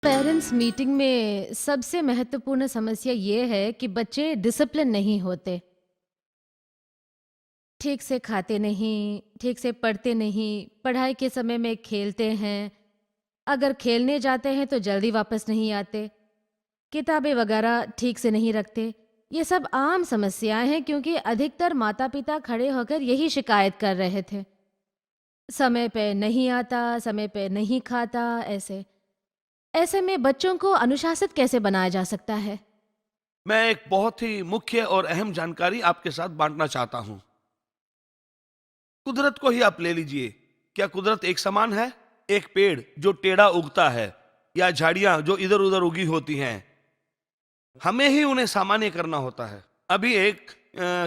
Parents meeting में सबसे महत्वपूर्ण समस्या ये है कि बच्चे डिसिप्लिन नहीं होते। ठीक से खाते नहीं, ठीक से पढ़ते नहीं, पढ़ाई के समय में खेलते हैं। अगर खेलने जाते हैं तो जल्दी वापस नहीं आते। किताबें वगैरह ठीक से नहीं रखते। ये सब आम समस्याएं हैं क्योंकि अधिकतर माता-पिता खड़े होकर यही शिकायत कर रहे थे। समय पे नहीं आता, समय पे नहीं खाता, ऐसे। ऐसे में बच्चों को अनुशासित कैसे बनाया जा सकता है? मैं एक बहुत ही मुख्य और अहम जानकारी आपके साथ बांटना चाहता हूं। कुदरत को ही आप ले लीजिए। क्या कुदरत एक समान है? एक पेड़ जो टेढ़ा उगता है या झाड़ियां जो इधर उधर उगी होती हैं, हमें ही उन्हें सामान्य करना होता है। अभी एक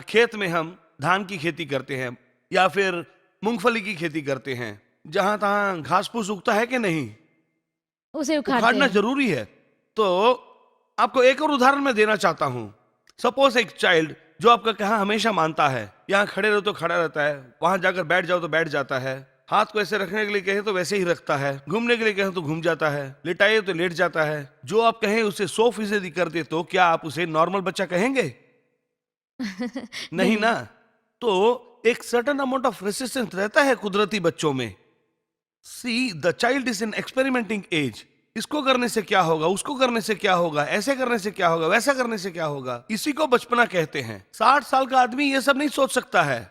खेत में हम धान की खेती करते हैं या फिर मूंगफली की खेती करते हैं, जहां तहां घास फूस उगता है कि नहीं? उसे उखाड़ते उखाड़ना हैं। जरूरी है। तो आपको एक और उदाहरण मैं देना चाहता हूं। सपोज एक चाइल्ड जो आपका कहा हमेशा मानता है, यहां खड़े रहो तो खड़ा रहता है, वहां जाकर बैठ जाओ तो बैठ जाता है, हाथ को ऐसे रखने के लिए कहे तो वैसे ही रखता है, घूमने के लिए कहे तो घूम जाता है, लिटाइए तो लेट जाता है। जो आप कहें उसे 100% कर दे तो क्या आप उसे नॉर्मल बच्चा कहेंगे? नहीं नहीं। ना। तो एक सर्टेन अमाउंट ऑफ रेसिस्टेंस रहता है कुदरती बच्चों में। See the child is in experimenting age. इसको करने से क्या होगा, उसको करने से क्या होगा, ऐसे करने से क्या होगा, वैसा करने से क्या होगा, इसी को बचपना कहते हैं। 60 साल का आदमी ये सब नहीं सोच सकता है।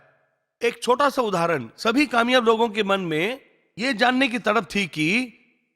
एक छोटा सा उदाहरण, सभी कामयाब लोगों के मन में ये जानने की तड़प थी कि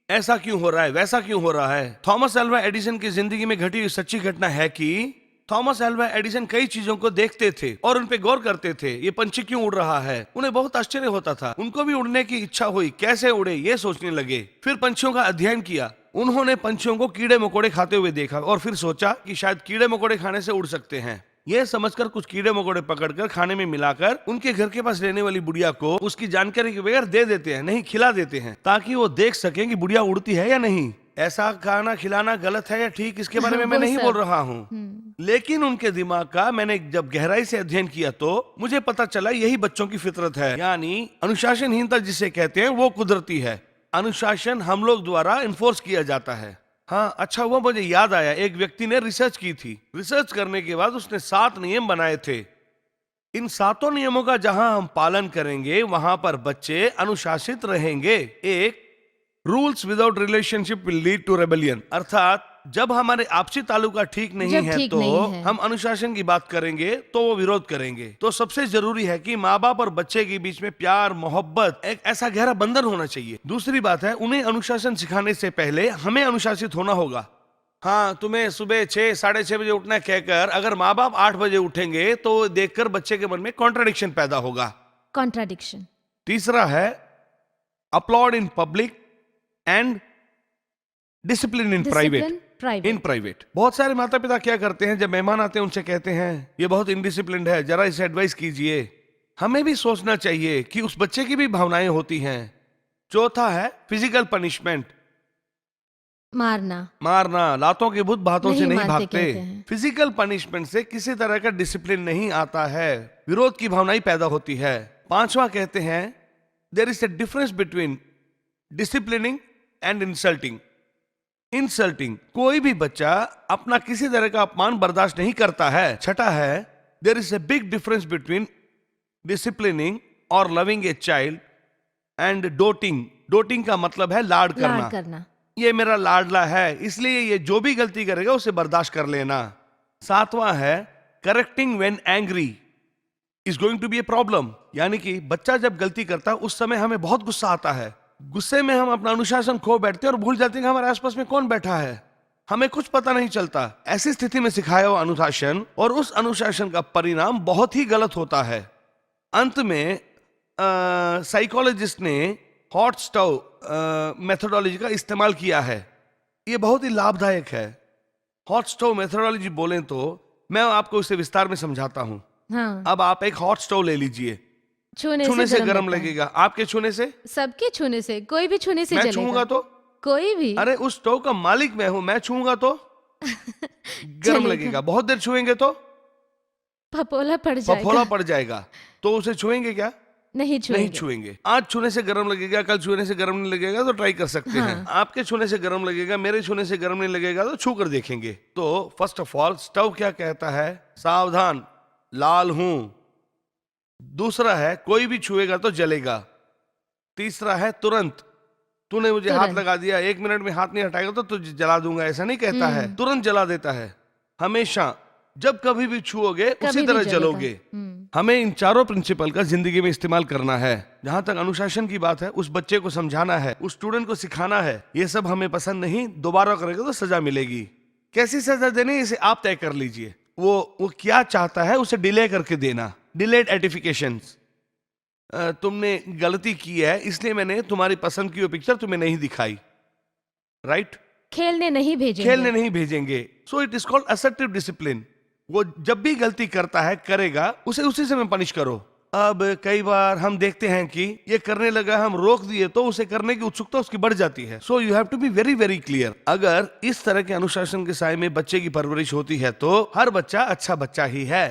ऐसा क्यों हो रहा है, वैसा क्यों हो रहा है। थॉमस अल्वा एडिसन की जिंदगी में घटी हुई सच्ची घटना है कि थॉमस अल्वा एडिसन कई चीजों को देखते थे और उन पे गौर करते थे। ये पंछी क्यों उड़ रहा है, उन्हें बहुत आश्चर्य होता था। उनको भी उड़ने की इच्छा हुई, कैसे उड़े ये सोचने लगे। फिर पंछियों का अध्ययन किया। उन्होंने पंछियों को कीड़े मकोड़े खाते हुए देखा और फिर सोचा कि शायद कीड़े मकोड़े खाने से उड़ सकते हैं। यह समझकर कुछ कीड़े मकोड़े पकड़कर खाने में मिलाकर उनके घर के पास रहने वाली बुढ़िया को उसकी जानकारी के बगैर दे देते हैं, नहीं खिला देते हैं, ताकि वो देख सकें कि बुढ़िया उड़ती है या नहीं। ऐसा खाना खिलाना गलत है या ठीक, इसके बारे में मैं वो नहीं बोल सब। रहा हूँ। लेकिन उनके दिमाग का मैंने जब गहराई से अध्ययन किया तो मुझे पता चला यही बच्चों की फितरत है। यानी अनुशासनहीनता जिसे कहते हैं वो कुदरती है। अनुशासन हम लोग द्वारा इन्फोर्स किया जाता है। हाँ, अच्छा हुआ मुझे याद आया, एक व्यक्ति ने रिसर्च की थी। रिसर्च करने के बाद उसने 7 नियम बनाए थे। इन 7 नियमों का जहां हम पालन करेंगे वहां पर बच्चे अनुशासित रहेंगे। एक, rules without relationship will lead to rebellion. अर्थात जब हमारे आपसी ताल्लुका ठीक नहीं जब है ठीक तो नहीं है। हम अनुशासन की बात करेंगे तो वो विरोध करेंगे। तो सबसे जरूरी है कि माँ बाप और बच्चे के बीच में प्यार, मोहब्बत, एक ऐसा गहरा बंधन होना चाहिए। दूसरी बात है, उन्हें अनुशासन सिखाने से पहले हमें अनुशासित होना होगा। हाँ, तुम्हें सुबह 6-6:30 बजे उठना है कहकर अगर माँ बाप 8 बजे उठेंगे तो देखकर बच्चे के मन में कॉन्ट्रडिक्शन पैदा होगा। कॉन्ट्राडिक्शन। तीसरा है, upload in public and discipline in private. Discipline in private. Private बहुत सारे माता पिता क्या करते हैं, जब मेहमान आते हैं उनसे कहते हैं ये बहुत इनडिसिप्लिन्ड है, जरा इसे एडवाइस कीजिए। हमें भी सोचना चाहिए कि उस बच्चे की भी भावनाएं होती हैं। चौथा है फिजिकल पनिशमेंट। मारना। मारना, लातों के भूत बातों से नहीं नहीं मानते भागते। कहते हैं। फिजिकल पनिशमेंट से किसी तरह का डिसिप्लिन नहीं आता है, विरोध की भावनाएं पैदा होती है। पांचवा कहते हैं, there is a difference between disciplining and insulting. Insulting, कोई भी बच्चा अपना किसी तरह का अपमान बर्दाश्त नहीं करता है। छठा है, there is a big difference between disciplining और loving a child and doting. Doting का मतलब है लाड लाड करना। करना। ये मेरा लाडला है इसलिए ये जो भी गलती करेगा उसे बर्दाश्त कर लेना। सातवां है, correcting when angry is going to be a problem. यानी कि बच्चा जब गलती करता है उस समय हमें बहुत गुस्सा आता है। गुस्से में हम अपना अनुशासन खो बैठते हैं और भूल जाते हैं कि हमारे आसपास में कौन बैठा है, हमें कुछ पता नहीं चलता। ऐसी स्थिति में सिखाया हुआ अनुशासन और उस अनुशासन का परिणाम बहुत ही गलत होता है। अंत में साइकोलॉजिस्ट ने हॉट स्टोव मेथोडोलॉजी का इस्तेमाल किया है। यह बहुत ही लाभदायक है। हॉट स्टोव मेथोडोलॉजी बोलें तो मैं आपको इसे विस्तार में समझाता हूं। हाँ। अब आप एक हॉट स्टोव ले लीजिए। छूने छूने से गरम गर्म लगता है। लगेगा, आपके छूने से? सबके छूने से, कोई भी छूने से मैं जलेगा। छूंगा तो? कोई भी। अरे उस स्टोव का मालिक मैं हूं, मैं छूंगा तो गर्म जलेगा। लगेगा, बहुत देर छुएंगे तो फपोला पड़ फफोला जाएगा। पड़ जाएगा। तो उसे छुएंगे क्या? नहीं नहीं छुएंगे। छुएंगे। आज छूने से गर्म लगेगा, कल छूने से गर्म नहीं लगेगा तो ट्राई कर सकते हैं। आपके छूने से गर्म लगेगा, मेरे छूने से गर्म नहीं लगेगा तो छू कर देखेंगे। तो फर्स्ट ऑफ ऑल स्टव क्या कहता है? सावधान, लाल हूं। दूसरा है कोई भी छुएगा तो जलेगा। तीसरा है तुरंत, तूने मुझे हाथ तुरंत। लगा दिया, 1 मिनट में हाथ नहीं हटाएगा तो तुझे जला दूंगा, ऐसा नहीं कहता है, तुरंत जला देता है। हमेशा जब कभी भी छुओगे कभी उसी भी तरह जलेगा। जलोगे। हमें इन चारों प्रिंसिपल का जिंदगी में इस्तेमाल करना है। जहां तक अनुशासन की बात है, उस बच्चे को समझाना है, उस स्टूडेंट को सिखाना है, ये सब हमें पसंद नहीं, दोबारा करेगा तो सजा मिलेगी। कैसी सजा देनी इसे आप तय कर लीजिए। वो क्या चाहता है उसे डिले करके देना, डिलेड एटिफिकेशन। तुमने गलती की है इसलिए मैंने तुम्हारी पसंद की वो पिक्चर तुम्हें नहीं दिखाई, राइट? खेलने नहीं भेजेंगे। खेलने नहीं भेजेंगे। So it is called assertive discipline. वो जब भी गलती करता है करेगा, उसे उसी समय पनिश करो। अब कई बार हम देखते हैं कि ये करने लगा, हम रोक दिए तो उसे करने की उत्सुकता उसकी बढ़ जाती है। So you have to be very very clear. अगर इस तरह के अनुशासन के साए में बच्चे की परवरिश होती है तो हर बच्चा अच्छा बच्चा ही है।